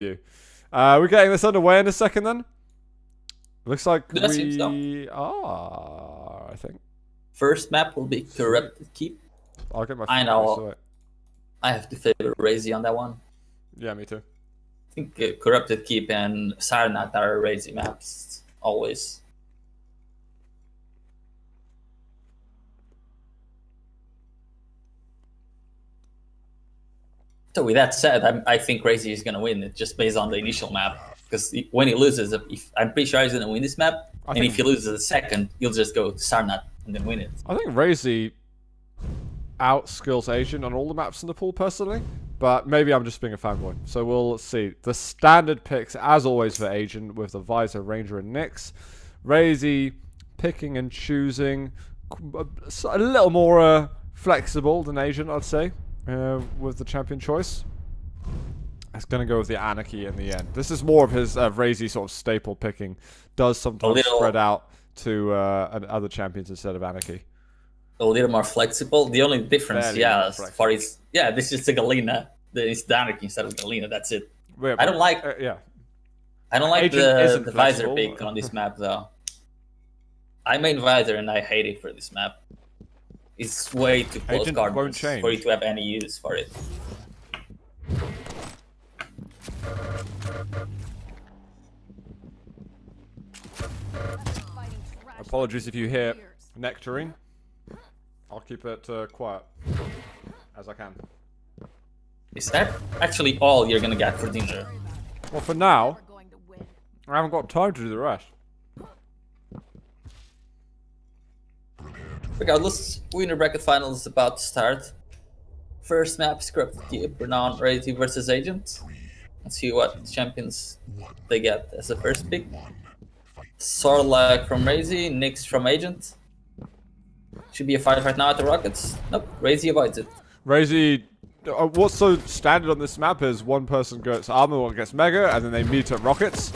you. We're getting this underway in a second then. Looks like That seems so. we are, I think. First map will be Corrupted Keep. I'll get my I have to favor Raisy on that one. Yeah, me too. I think Corrupted Keep and Sarnath are Raisy maps, always. So with that said, I think Raisy is going to win it just based on the initial map. Because when he loses, I'm pretty sure he's going to win this map. And if he loses the second, he'll just go to Sarnath and then win it. I think Raisy outskills Agent on all the maps in the pool personally. But maybe I'm just being a fanboy. So we'll see. The standard picks, as always, for Agent with the Visor, Ranger, and Nyx. Raisy picking and choosing. A little more flexible than Agent, I'd say. With the champion choice. It's going to go with the Anarchy in the end. This is more of his Raisy sort of staple picking. Does sometimes spread out to other champions instead of Anarchy. A little more flexible. The only difference, this is the Galena. It's the Anarchy instead of Galena. That's it. Yeah, I don't like. I don't like the Visor pick on this map though. I made Visor and I hate it for this map. It's way too close quarters for you to have any use for it. Apologies if you hear nectarine. I'll keep it quiet as I can. Is that actually all you're gonna get for dinner? Well, for now, I haven't got time to do the rest. Regardless, winner bracket final is about to start. First map, Corrupted Keep, Renown, Raisy versus Agent. Let's see what champions they get as the first pick. Sorlag from Raisy, Nyx from Agent. Should be a fight right now at the Rockets. Nope, Raisy avoids it. Raisy, what's so standard on this map is one person gets armor, one gets mega, and then they meet at Rockets.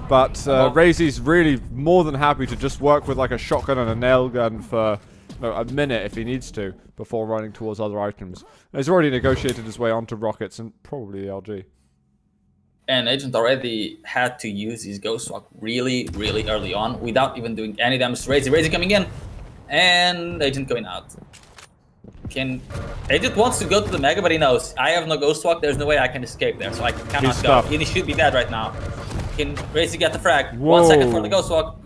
But Raisy's really more than happy to just work with like a shotgun and a nail gun for a minute if he needs to before running towards other items. And he's already negotiated his way onto Rockets and probably the LG. And Agent already had to use his Ghost Walk really, really early on without even doing any damage to Raisy. Raisy coming in, and Agent going out. Agent wants to go to the Mega, but he knows I have no Ghost Walk. There's no way I can escape there, so I cannot go. He should be dead right now. Can Raisy get the frag? Whoa. 1 second for the Ghost Walk.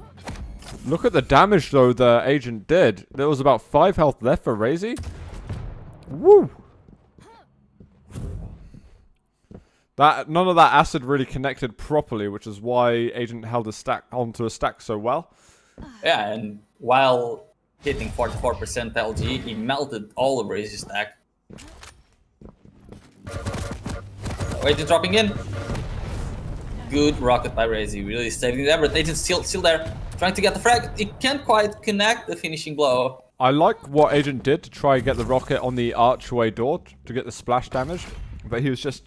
Look at the damage though the Agent did. There was about 5 health left for Raisy. Woo! None of that acid really connected properly, which is why Agent held a stack onto a stack so well. Yeah, and while hitting 44% LG, he melted all of Raisy's stack. Agent dropping in. Good rocket by Raisy, really saving the effort. Agent still there, trying to get the frag. He can't quite connect the finishing blow. I like what Agent did to try and get the rocket on the archway door to get the splash damage, but he was just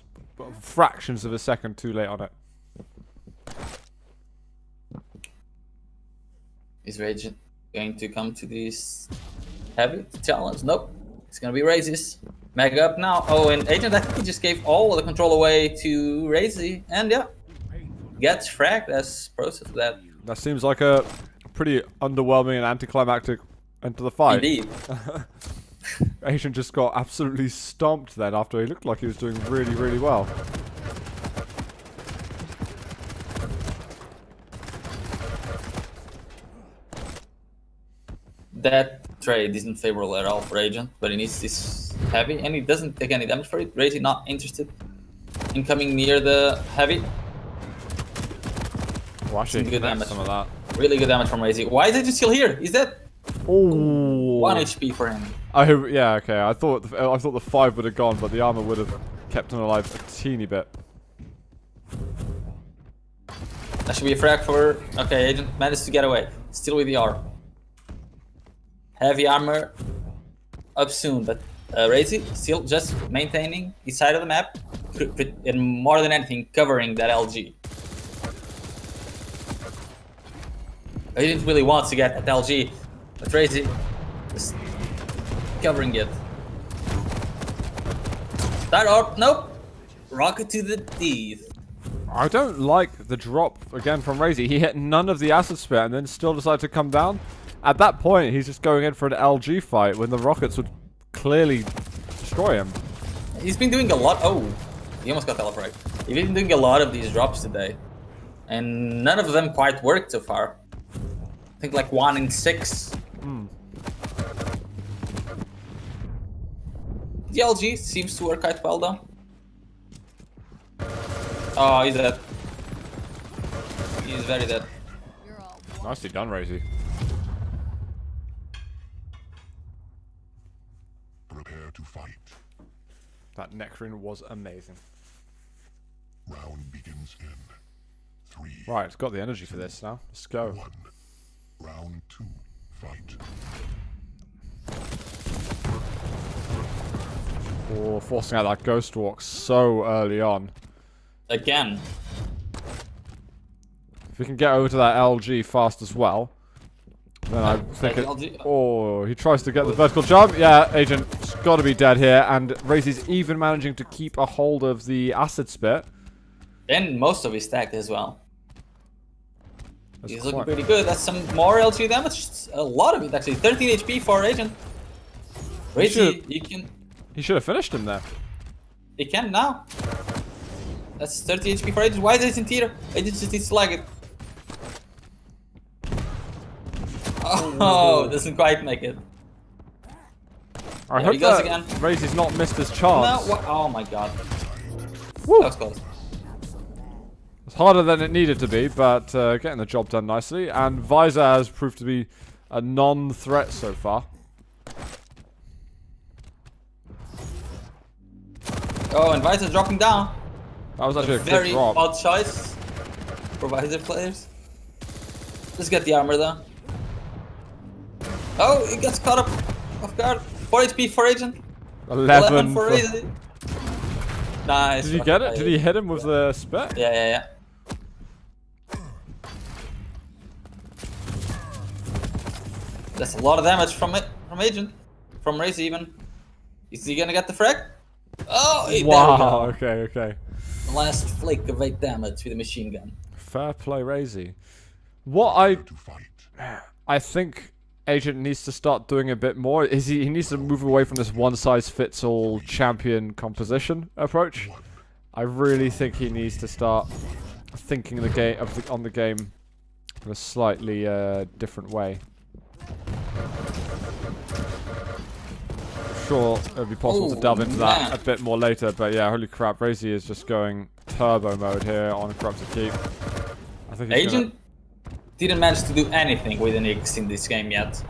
fractions of a second too late on it. Is Agent going to come to this heavy challenge? Nope. It's gonna be Raisy's. Mega up now. Oh, and Agent, I think he just gave all of the control away to Raisy, and yeah. Gets fragged as process of that. That seems like a pretty underwhelming and anticlimactic end to the fight. Indeed. Agent just got absolutely stomped then after he looked like he was doing really, really well. That trade isn't favorable at all for Agent, but he needs this heavy, and he doesn't take any damage for it. Raisy not interested in coming near the heavy. Watching good damage. Some of that. Really good damage from Raisy. Why is Agent still here? Is that 1 HP for him? Yeah, okay. I thought the 5 would have gone, but the armor would have kept him alive a teeny bit. That should be a frag for. Okay, Agent managed to get away. Still with the R. Heavy armor up soon, but Raisy still just maintaining his side of the map, and more than anything, covering that LG. Agent really wants to get at LG, but Raisy is covering it. That or nope. Rocket to the teeth. I don't like the drop again from Raisy. He hit none of the acid spit and then still decided to come down. At that point, he's just going in for an LG fight when the rockets would clearly destroy him. He's been doing a lot. Oh, he almost got teleported. He's been doing a lot of these drops today, and none of them quite worked so far. I think like 1 in 6. The LG seems to work quite well though. Oh, he's dead. He's very dead. Nicely done, Raisy. Prepare to fight. That Necrin was amazing. Round begins in 3. Right, it's got the energy for this now. Let's go. 1. Round 2. Fight. Oh, forcing out that ghost walk so early on. Again. If we can get over to that LG fast as well, then I think it... LG. Oh, he tries to get the vertical jump. Yeah, Agent's got to be dead here, and Raisy's even managing to keep a hold of the acid spit. And most of his stack as well. That's He's looking quite- pretty good. That's some more LG damage. A lot of it actually. 13 HP for Agent. Raisy, you can... He should have finished him there. He can now. That's 30 HP for Agent. Why is Agent here? Agent just needs to lag it. Oh, doesn't quite make it. I Yeah, hope he goes that again. Raisy's not missed his No, chance. oh my god. Woo. That was close. It's harder than it needed to be, but getting the job done nicely. And Visor has proved to be a non-threat so far. Oh, and Visor dropping down. That was actually a good Very drop. odd choice for Visor players. Let's get the armor though. Oh, he gets caught up off guard. 4 HP for Agent. 11 for for- Raisy. Nice. Did he get it? Did he hit him with the spit? Yeah. That's a lot of damage from it, from Agent, from Raisy even. Is he gonna get the frag? Oh, there we Wow, go. okay. Last flake of 8 damage with a machine gun. Fair play, Raisy. What To fight. I think Agent needs to start doing a bit more is he needs to move away from this one-size-fits-all champion composition approach. I really think he needs to start thinking the game on the game in a slightly different way. Sure, it would be possible to delve into that man. a bit more later, but yeah, holy crap, Raisy is just going turbo mode here on Corrupted Keep. I think he's Agent didn't manage to do anything with an X in this game yet.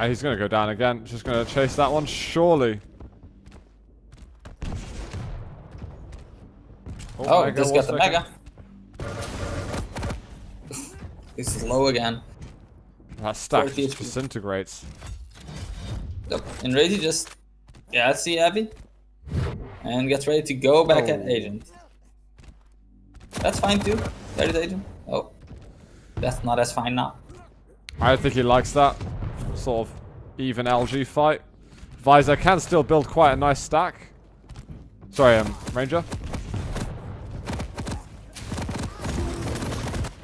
he's gonna go down again. Just gonna chase that one, surely. Oh, Mega, just one got the second. Mega. This is low again. That stack 30 just HP. disintegrates. Yep. And Raisy just gets the heavy and gets ready to go back at Oh. Agent. That's fine too. There is Agent. Oh, that's not as fine now. I think he likes that sort of even LG fight. Visor can still build quite a nice stack. Sorry, Ranger.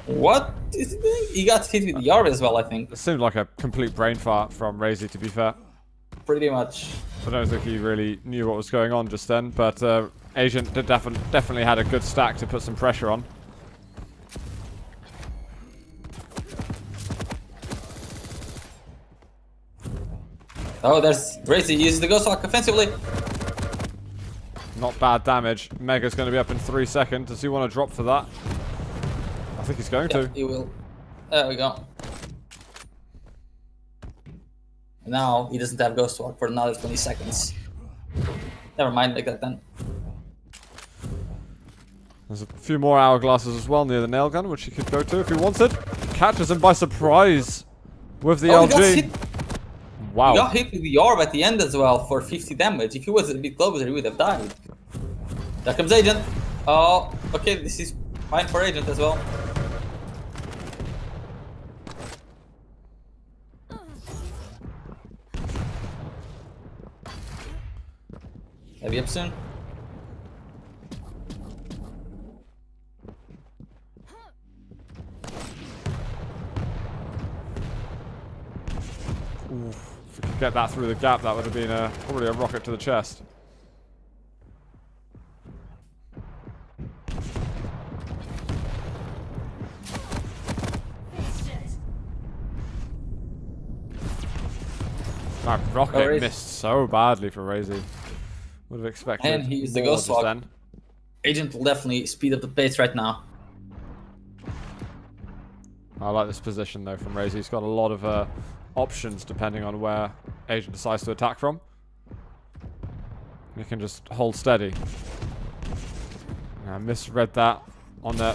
What is he doing? He got hit with the orb as well, I think. It seemed like a complete brain fart from Raisy, to be fair. Pretty much. I don't think he really knew what was going on just then, but Agent definitely had a good stack to put some pressure on. Oh, there's Raisy. He uses the Ghost Walk offensively. Not bad damage. Mega's going to be up in 3 seconds. Does he want to drop for that? I think he's going Yeah, to. he will. There we go. Now he doesn't have Ghost Walk for another 20 seconds. Never mind, like that then. There's a few more hourglasses as well near the nail gun, which he could go to if he wanted. Catches him by surprise with the Oh, he got LG. hit. Wow. He got hit with the orb at the end as well for 50 damage. If he was a bit closer, he would have died. There comes Agent. Oh, okay, this is fine for Agent as well. Heavy up soon. Oof. If we could get that through the gap, that would have been probably a rocket to the chest. That rocket missed so badly for Raisy. Would have expected And he used the more ghost just walk. then. Agent will definitely speed up the pace right now. I like this position though from Raisy. He's got a lot of options depending on where Agent decides to attack from. He can just hold steady. I misread that on the...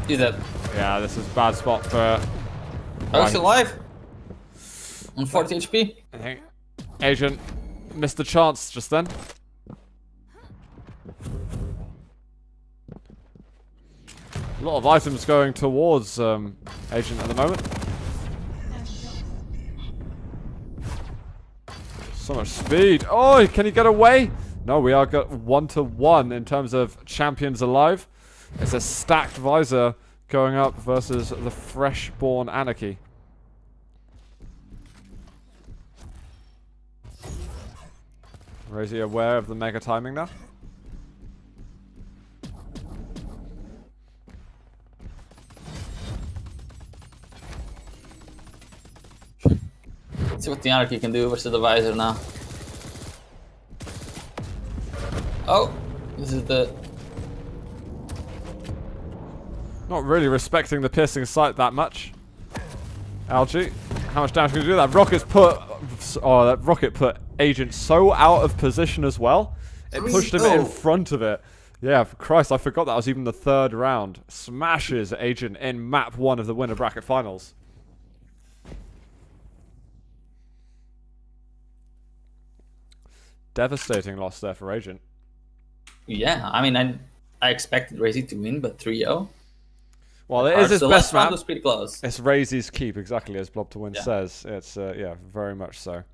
Do that. Yeah, this is a bad spot for... Oh, he's alive. On 40 HP. I think Agent missed the chance just then. A lot of items going towards Agent at the moment. So much speed. Oh, can he get away? No, we are got 1-1 in terms of champions alive. It's a stacked visor going up versus the freshborn Anarchy. Raisy aware of the mega timing now? Let's see what the Anarchy can do versus the Visor now. Oh, this is the... Not really respecting the piercing sight that much. Algae, how much damage can you do? That rocket's put... Oh, that rocket put Agent so out of position as well. It pushed him in front of it. Yeah, for Christ, I forgot that was even the third round. Smashes Agent in map 1 of the winner bracket finals. Devastating loss there for Agent. Yeah, I mean, I expected Raisy to win, but 3-0. Well, it is his best round map. was pretty close. It's Raisy's keep, exactly as Blob to Win says. It's, yeah, very much so.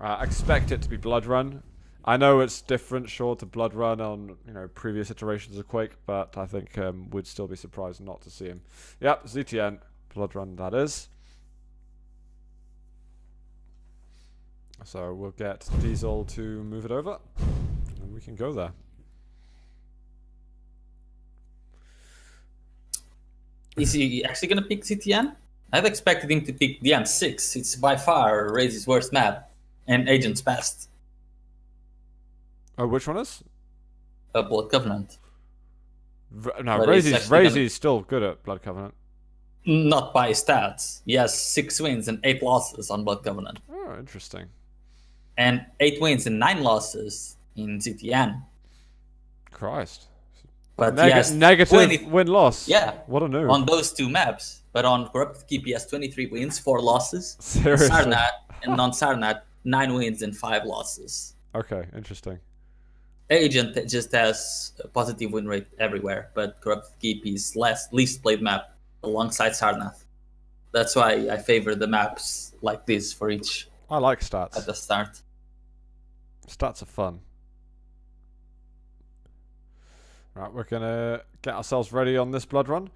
I expect it to be Blood Run. I know it's different, sure, to Blood Run on, you know, previous iterations of Quake, but I think we'd still be surprised not to see him. Yep, ZTN, Blood Run, that is. So we'll get Diesel to move it over, and we can go there. Is he actually going to pick CTN? I'd expected him to pick DM6. It's by far Raisy's worst map, and Agent's best. Oh, which one is? Blood Covenant. No, But Raisy's still good at Blood Covenant. Not by stats. He has 6 wins and 8 losses on Blood Covenant. Oh, interesting. And 8 wins and 9 losses in CTN. Christ. But he has Negative win-loss. Yeah. What a noob. On those 2 maps. But on Corrupted Keep, he has 23 wins, 4 losses. Seriously? Sarnat, and on Sarnat, 9 wins and 5 losses. Okay, interesting. Agent just has a positive win rate everywhere, but Corrupted Keep is least played map alongside Sarnath. That's why I favor the maps like this for each I like stats. at the start. Stats are fun. Right, we're gonna get ourselves ready on this Blood Run.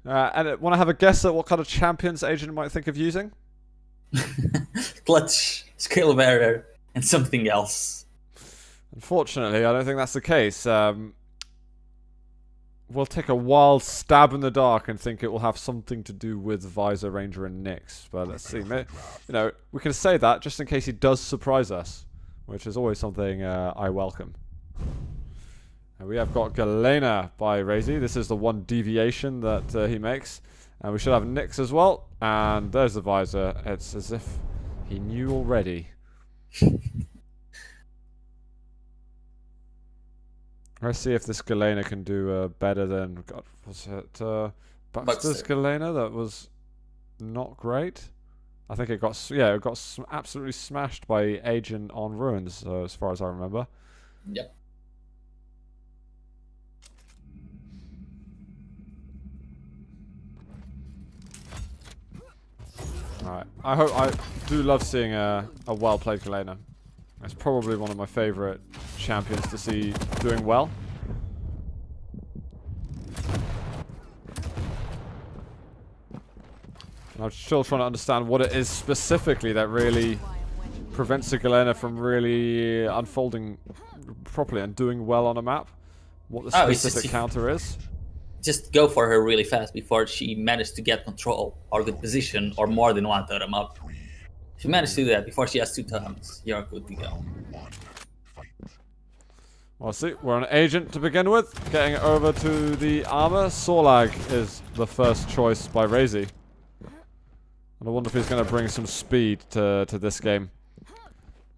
And want to have a guess at what kind of champions Agent might think of using? Clutch, Scale Bearer, and something else. Unfortunately, I don't think that's the case. We'll take a wild stab in the dark and think it will have something to do with Visor, Ranger, and Nyx. But let's see. You know, we can say that just in case he does surprise us, which is always something I welcome. And we have got Galena by Raisy. This is the one deviation that he makes. And we should have Nyx as well. And there's the Visor. It's as if he knew already. Let's see if this Galena can do better than... God, was it Buxter's Galena that was not great? I think it got... Yeah, it got absolutely smashed by Agent on Ruins, as far as I remember. Yep. Alright, I do love seeing a well-played Galena. It's probably one of my favorite champions to see doing well. I'm still trying to understand what it is specifically that really prevents a Galena from really unfolding properly and doing well on a map. What the specific counter is. Just go for her really fast before she managed to get control or good position or more than one totem up. If you manage to do that before she has 2 totems, you're good to go. Well, see, we're an agent to begin with. Getting over to the armor. Sorlag is the first choice by Raisy. And I wonder if he's going to bring some speed to this game.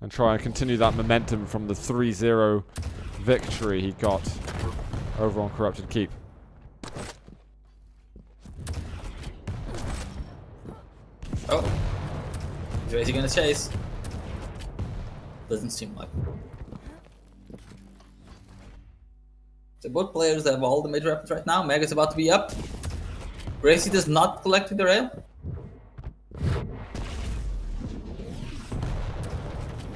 And try and continue that momentum from the 3-0 victory he got over on Corrupted Keep. Oh. Is Raisy going to chase? Doesn't seem like. So both players have all the major weapons right now. Mega's about to be up. Raisy does not collect the rail.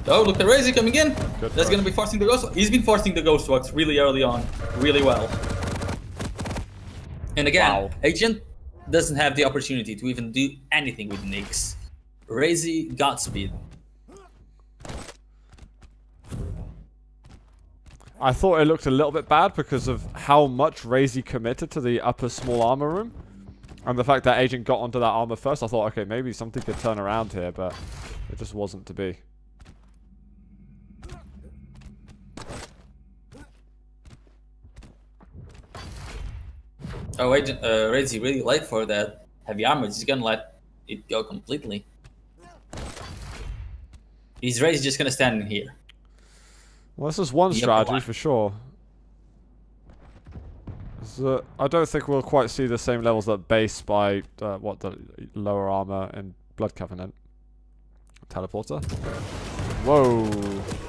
Oh, look at Raisy coming in. That's going to be forcing the Ghost Walk. He's been forcing the Ghost Walks really early on. Really well. And again, Agent doesn't have the opportunity to even do anything with Nyx. Raisy got speed. I thought it looked a little bit bad because of how much Raisy committed to the upper small armor room. And the fact that Agent got onto that armor first, I thought, okay, maybe something could turn around here, but it just wasn't to be. Oh, Agent, Raisy really light for that heavy armor. He's gonna let it go completely. Raisy just gonna stand in here. Well, this is one strategy for sure. So, I don't think we'll quite see the same levels at base by the lower armor and Blood Covenant. Teleporter. Whoa.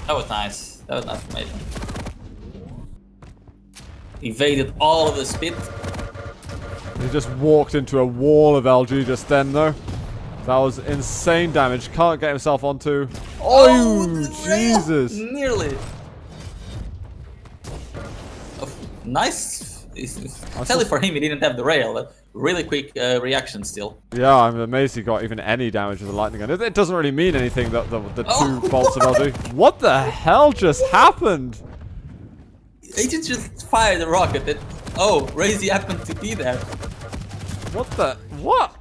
That was nice. That was nice from Agent. Evaded all of the speed. He just walked into a wall of LG just then, though. That was insane damage. Can't get himself onto. Oh, Jesus! Nearly. Oh, nice. Tell for him, he didn't have the rail, but really quick reaction still. Yeah, I'm amazed he got even any damage with the lightning gun. It doesn't really mean anything that the 2 bolts of LG. What the hell just happened? Agent just fired a rocket that. Oh, Raisy happened to be there. What the? What?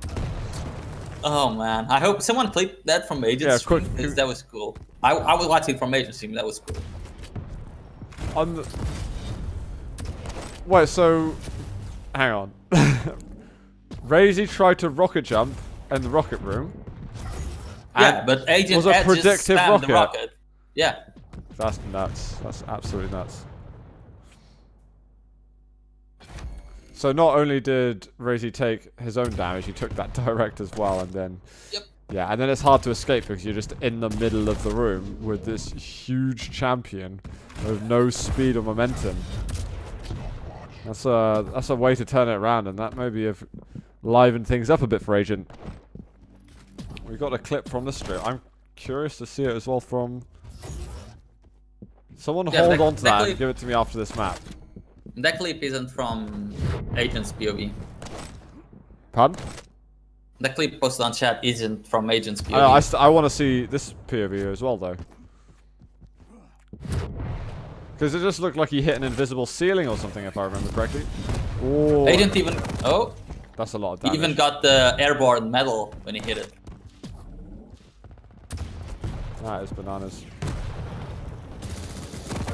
Oh man, I hope someone played that from Agent's stream, because that was cool. I was watching from Agent's stream, that was cool. On the... Wait, so... Hang on. Raisy tried to rocket jump in the rocket room. Yeah, but Agent was a predictive rocket. The rocket. Yeah. That's nuts. That's absolutely nuts. So not only did Raisy take his own damage, he took that direct as well, and then... Yep. Yeah, and then it's hard to escape because you're just in the middle of the room with this huge champion with no speed or momentum. That's a way to turn it around, and that maybe have livened things up a bit for Agent. We got a clip from the stream. I'm curious to see it as well from... Someone hold on to that and give it to me after this map. That clip isn't from Agent's POV. Pardon? The clip posted on chat isn't from Agent's POV. I want to see this POV as well, though. Because it just looked like he hit an invisible ceiling or something, if I remember correctly. Ooh. Agent even... Oh! That's a lot of damage. He even got the airborne medal when he hit it. That is bananas.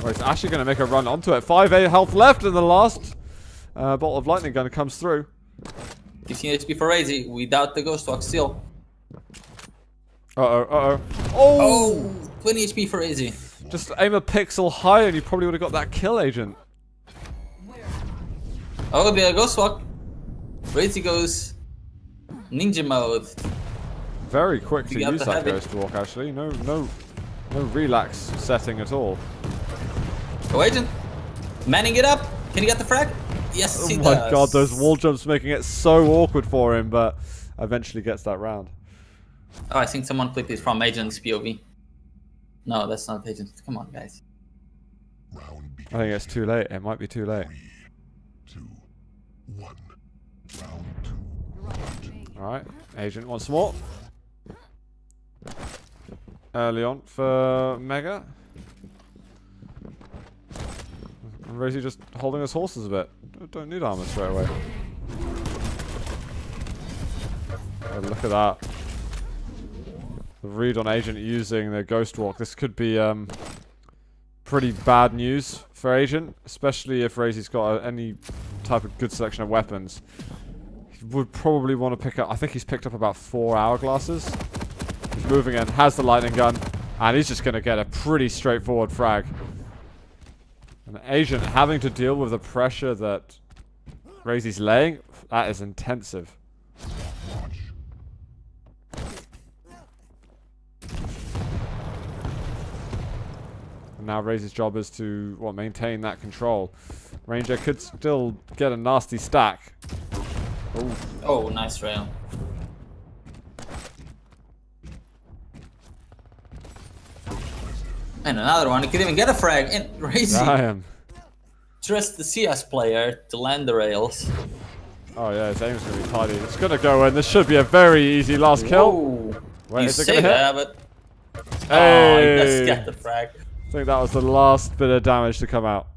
Oh, he's actually going to make a run onto it. 5 health left in the last bolt of lightning gun comes through. 15 HP for Raisy without the Ghost Walk still. Uh-oh, uh-oh. Oh! 20 HP for Raisy. Just aim a pixel higher and you probably would have got that kill, Agent. Oh, the Ghost Walk. Raisy goes ninja mode. Very quick to use that Ghost Walk, actually. No relax setting at all. Oh, Agent. Manning it up. Can he get the frag? Yes, he does. Oh my god, those wall jumps making it so awkward for him, but eventually gets that round. Oh, I think someone clipped it from Agent's POV. No, that's not agent. Come on, guys. Round begins. I think it's too late. It might be too late. 3, 2, 1. Round 2. Alright, agent once more. Early on for Mega. And Raisy just holding his horses a bit. Don't need armor straight away. Oh, look at that. The read on agent using the Ghost Walk. This could be pretty bad news for agent, especially if Raisy's got any type of good selection of weapons. He would probably want to pick up, I think he's picked up about 4 hourglasses. He's moving in, has the lightning gun, and he's just going to get a pretty straightforward frag. An agent having to deal with the pressure that Raisy's laying, that is intensive. And now Raisy's job is to maintain that control. Ranger could still get a nasty stack. Ooh. Oh, nice rail. And another one. He could even get a frag. And Raisy Damn. trust the CS player to land the rails. Oh yeah, his aim's gonna be tidy. It's gonna go in. This should be a very easy last kill. Whoa. Wait, You is it say gonna hit? that, but oh, Hey! he does get the frag. I think that was the last bit of damage to come out.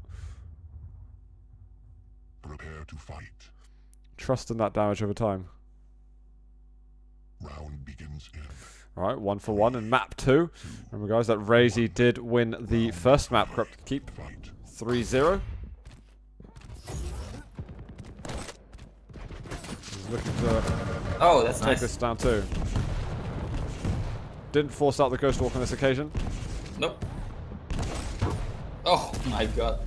Prepare to fight. Trust in that damage over time. Round begins in. Alright, 1 for 1 in map 2. Remember guys that Raisy did win the first map, Corrupted Keep. Fight. 3-0. He's looking to Oh, that's take nice. this down too. Didn't force out the Ghost Walk on this occasion. Nope. Oh my god.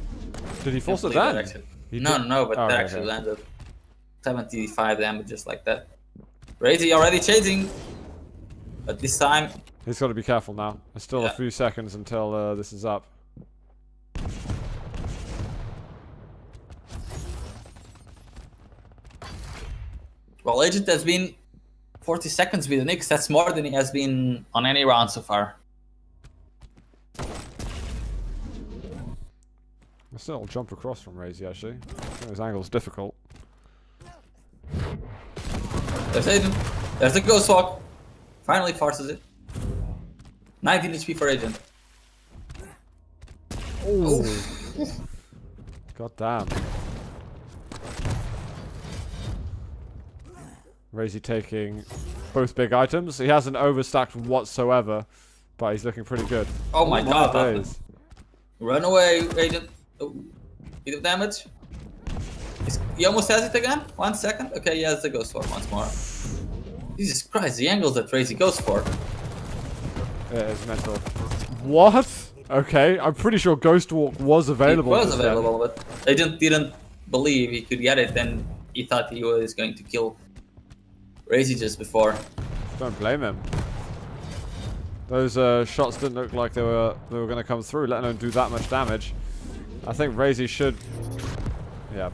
Did he force it Can't believe then? that actually. He No, did- no, but Oh, that okay, actually okay. landed. 75 damage just like that. Raisy already chasing. But this time, He's got to be careful now. There's still a Yeah. few seconds until this is up. well, Agent has been 40 seconds with the Knicks. That's more than he has been on any round so far. Still jump across from Raisy actually. I think his angle's difficult. There's Agent. There's the Ghost Walk. Finally forces it. 19 HP for Agent. Oh. God damn. Raisy taking both big items. He hasn't overstacked whatsoever, but he's looking pretty good. Oh my god. days. Run away, Agent. Oh, bit of damage. He almost has it again. 1 second. Okay, he has the Ghost Walk once more. Jesus Christ, the angles that Raisy goes for. It is mental. What? Okay, I'm pretty sure Ghost Walk was available. It was just then. available, but Agent didn't believe he could get it, and he thought he was going to kill Raisy just before. Don't blame him. Those shots didn't look like they were going to come through, let alone do that much damage. I think Raisy should, yeah,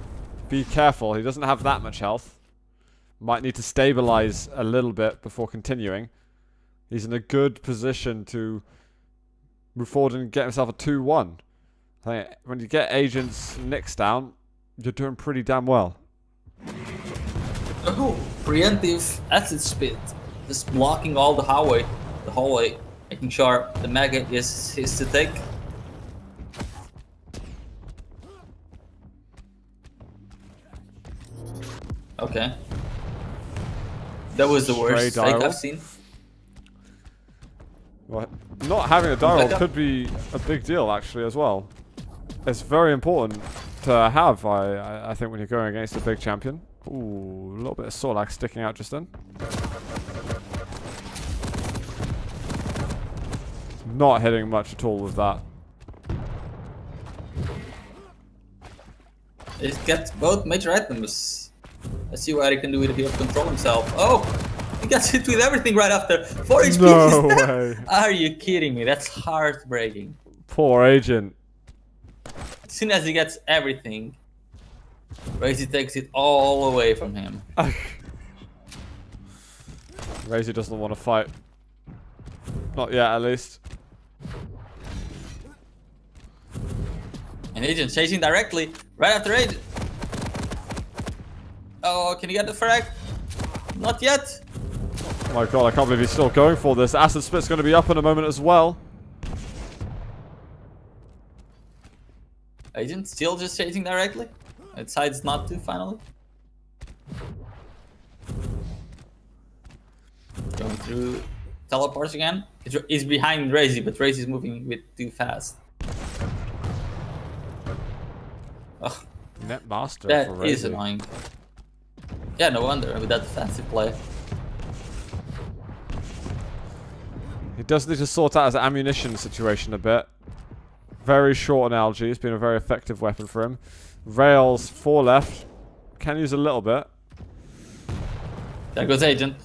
be careful. He doesn't have that much health. Might need to stabilize a little bit before continuing. He's in a good position to move forward and get himself a 2-1. I think when you get Agent's Knicks down, you're doing pretty damn well. Oh, preemptive acid spit. Just blocking all the hallway, making sure the Mega is his to take. Okay. That was the worst Stray fake dial. I've seen. Well, not having a die roll Backup. could be a big deal actually as well. It's very important to have, I think, when you're going against a big champion. Ooh, a little bit of Sorlac sticking out just then. Not hitting much at all with that. He gets both major items. Let's see what he can do with it to control himself. Oh! He gets hit with everything right after. 4 HP! No way. Are you kidding me? That's heartbreaking. Poor Agent. As soon as he gets everything, Raisy takes it all away from him. Raisy doesn't want to fight. Not yet, at least. And Agent chasing directly right after Agent. Oh, can he get the frag? Not yet. Oh my god, I can't believe he's still going for this. Acid Split's going to be up in a moment as well. Agent still just chasing directly. It decides not to finally. Going through teleports again. He's behind Raisy, but Raisy's moving a bit too fast. Ugh, Net master that for is Raisy. annoying. Yeah, no wonder with that defensive play. He does need to sort out his ammunition situation a bit. Very short analogy. It's been a very effective weapon for him. Rails, 4 left. Can use a little bit. There goes Agent.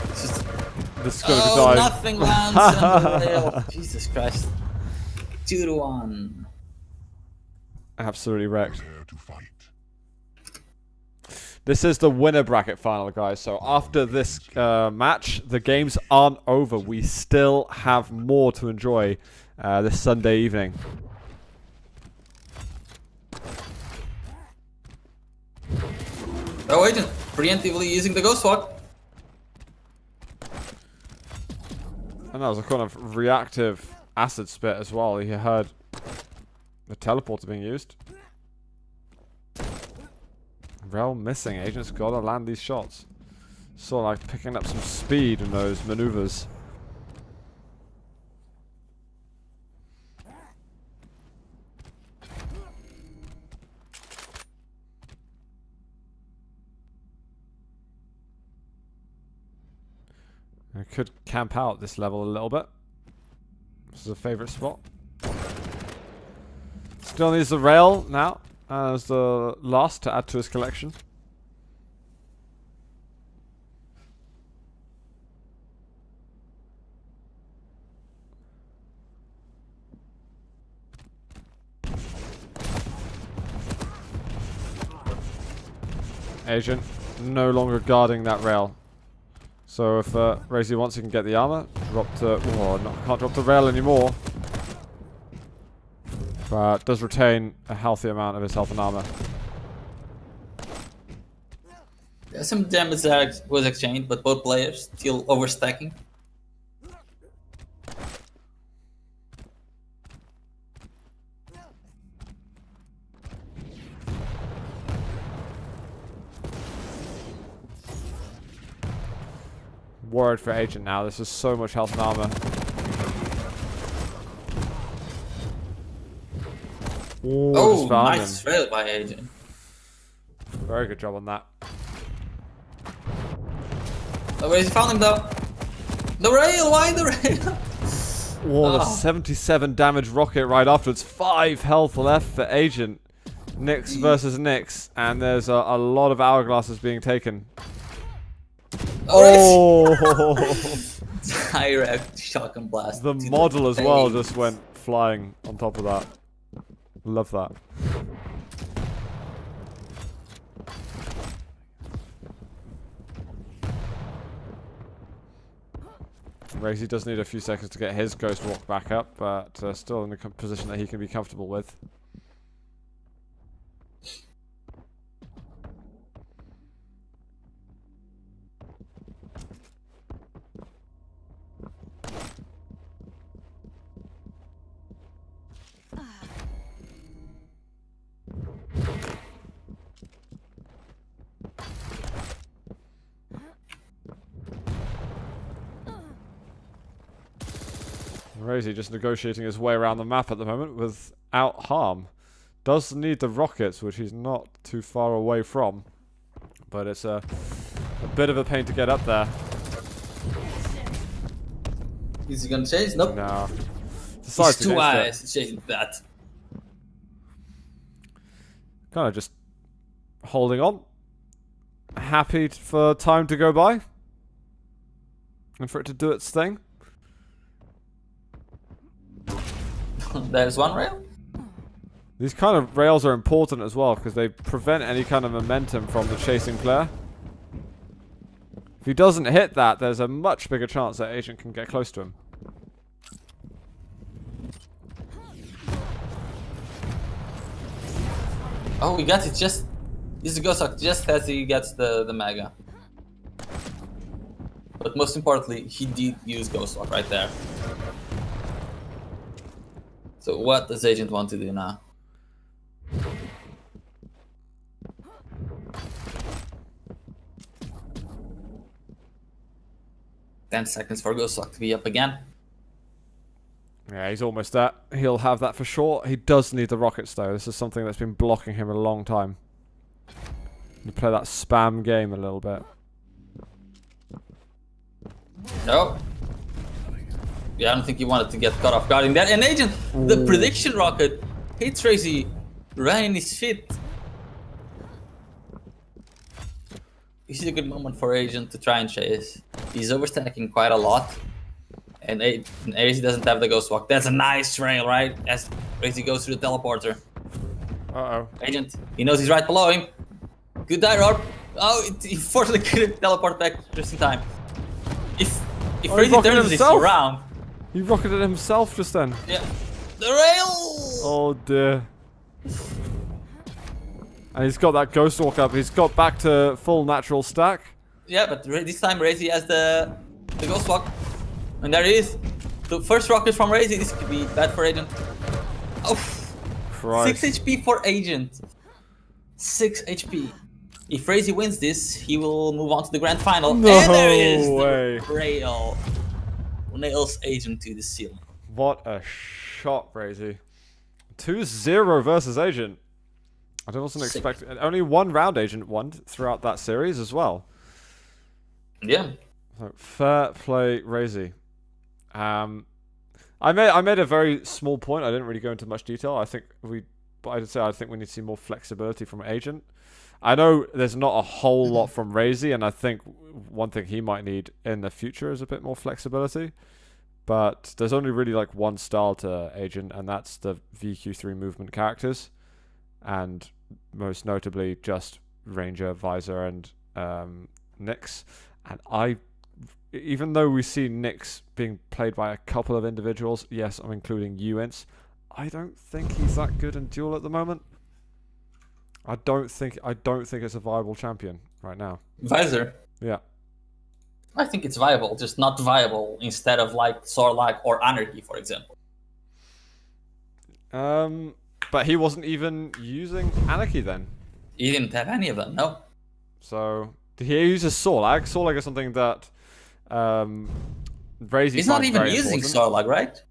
It's just... This is going to be Oh, dying. nothing lands on the rail. Jesus Christ. 2-1. Absolutely wrecked. Prepare to fight. This is the winner bracket final, guys. So after this match, the games aren't over. We still have more to enjoy this Sunday evening. Oh, Agent preemptively using the Ghost Walk. And that was a kind of reactive acid spit as well. He heard the teleporter being used. Realm missing. Agent's gotta land these shots. Sort of like picking up some speed in those maneuvers. I could camp out this level a little bit. This is a favourite spot. Still needs the rail now as the last to add to his collection. Agent no longer guarding that rail. So if Raisy wants, he can get the armor. Drop to... Oh, no, can't drop the rail anymore. But does retain a healthy amount of his health and armor. There's some damage that was exchanged, but both players still overstacking. Worried for Agent now. This is so much health and armor. Ooh, Oh, just found nice him. rail by Agent. Very good job on that. Oh, where's he found him though? The rail, why the rail? Whoa, the Oh. 77 damage rocket right afterwards. 5 health left for Agent. Nyx versus Nyx. And there's a lot of hourglasses being taken. Oh! Direct shotgun blast. The to model as well face. just went flying on top of that. Love that. Raisy does need a few seconds to get his ghost walk back up, but still in a position that he can be comfortable with. Raisy just negotiating his way around the map at the moment without harm. Does need the rockets, which he's not too far away from. But it's a bit of a pain to get up there. Is he gonna chase? Nope. No. He's Decides too against it. wise chasing that. Kind of just holding on. Happy for time to go by. And for it to do its thing. There's one rail. These kind of rails are important as well because they prevent any kind of momentum from the chasing player. If he doesn't hit that, there's a much bigger chance that Agent can get close to him. Oh, he gets it just. This is Ghost Rock just as he gets the Mega. But most importantly, he did use Ghost Rock right there. So what does Agent want to do now? Ten seconds for Ghost Rock to be up again. Yeah, he's almost there. He'll have that for sure. He does need the rockets though. This is something that's been blocking him a long time. You play that spam game a little bit. No. Yeah, I don't think he wanted to get caught off guard in that. And Agent, the prediction rocket hits Raisy right in his feet. This is a good moment for Agent to try and chase. He's overstacking quite a lot. And Raisy doesn't have the Ghost Walk. That's a nice trail, right? As Raisy goes through the teleporter. Uh-oh. Agent, he knows he's right below him. Good die, Rob. Oh, he fortunately couldn't teleport back just in time. If Raisy turns this around... He rocketed himself just then. Yeah. The rail! Oh dear. And he's got that Ghost Walk up. He's got back to full natural stack. Yeah, but this time Raisy has the Ghost Walk. And there he is. The first rocket from Raisy. This could be bad for Agent. Oh, Christ. 6 HP for Agent. 6 HP. If Raisy wins this, he will move on to the grand final. No and there is way. the rail. Nails Agent to the ceiling. What a shot, Raisy. 2-0 versus Agent. I wasn't expecting... Only one round Agent won throughout that series as well. Yeah. So, fair play, Raisy. I made a very small point. I didn't really go into much detail. I think we need to see more flexibility from Agent. I know there's not a whole lot from Raisy, and I think one thing he might need in the future is a bit more flexibility. But there's only really like one style to Agent, and that's the VQ3 movement characters, and most notably just Ranger, Visor, and Nyx. And even though we see Nyx being played by a couple of individuals, yes, I'm including Zoot Ins, I don't think he's that good in duel at the moment. I don't think it's a viable champion right now. Visor. Yeah. I think it's viable, just not viable instead of like Sorlag or Anarchy, for example. But he wasn't even using Anarchy then. He didn't have any of them, no. So did he use a Sorlag? Sorlag is something that Raisy. He's not even using Sorlag, right?